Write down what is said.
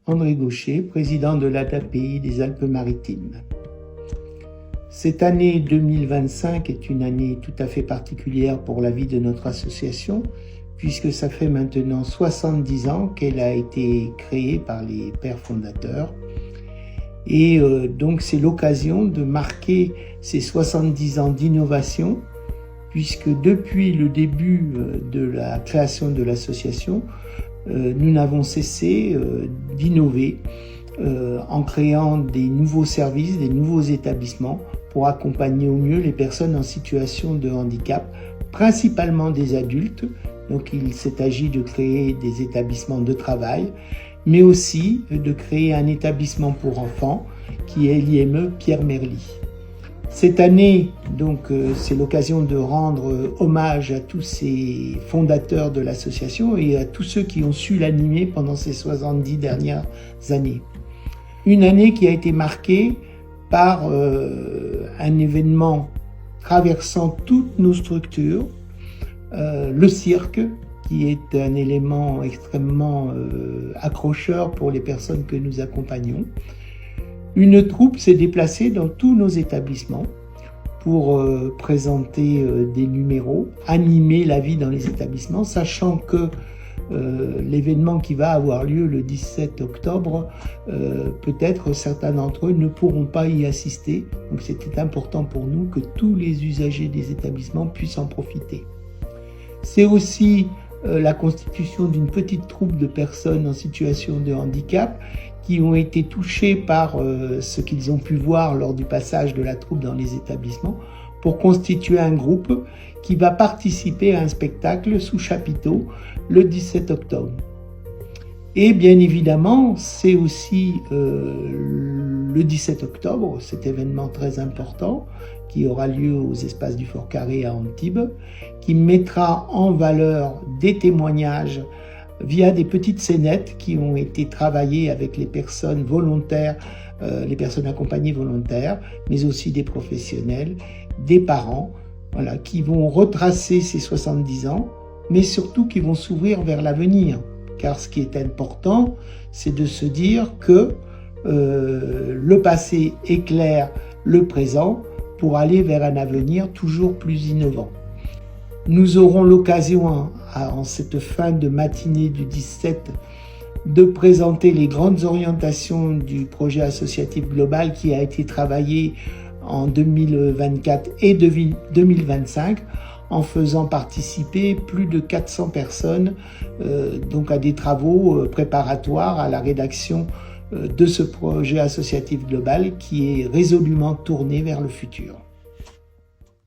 André Gaucher, président de l'ADAPI des Alpes-Maritimes. Cette année 2025 est une année tout à fait particulière pour la vie de notre association, puisque ça fait maintenant 70 ans qu'elle a été créée par les pères fondateurs. Et donc c'est l'occasion de marquer ces 70 ans d'innovation, puisque depuis le début de la création de l'association, nous n'avons cessé d'innover en créant des nouveaux services, des nouveaux établissements pour accompagner au mieux les personnes en situation de handicap, principalement des adultes. Donc il s'est agi de créer des établissements de travail, mais aussi de créer un établissement pour enfants qui est l'IME Pierre Merly. Cette année, donc, c'est l'occasion de rendre hommage à tous ces fondateurs de l'association et à tous ceux qui ont su l'animer pendant ces 70 dernières années. Une année qui a été marquée par un événement traversant toutes nos structures, le cirque, qui est un élément extrêmement accrocheur pour les personnes que nous accompagnons. Une troupe s'est déplacée dans tous nos établissements pour présenter des numéros, animer la vie dans les établissements, sachant que l'événement qui va avoir lieu le 17 octobre, peut-être certains d'entre eux ne pourront pas y assister. Donc c'était important pour nous que tous les usagers des établissements puissent en profiter. C'est aussi la constitution d'une petite troupe de personnes en situation de handicap qui ont été touchés par ce qu'ils ont pu voir lors du passage de la troupe dans les établissements pour constituer un groupe qui va participer à un spectacle sous chapiteau le 17 octobre. Et bien évidemment, c'est aussi le 17 octobre, cet événement très important qui aura lieu aux espaces du Fort Carré à Antibes, qui mettra en valeur des témoignages via des petites scénettes qui ont été travaillées avec les personnes volontaires, les personnes accompagnées volontaires, mais aussi des professionnels, des parents, voilà, qui vont retracer ces 70 ans, mais surtout qui vont s'ouvrir vers l'avenir. Car ce qui est important, c'est de se dire que le passé éclaire le présent pour aller vers un avenir toujours plus innovant. Nous aurons l'occasion, en cette fin de matinée du 17, de présenter les grandes orientations du projet associatif global qui a été travaillé en 2024 et 2025, en faisant participer plus de 400 personnes donc à des travaux préparatoires à la rédaction de ce projet associatif global qui est résolument tourné vers le futur.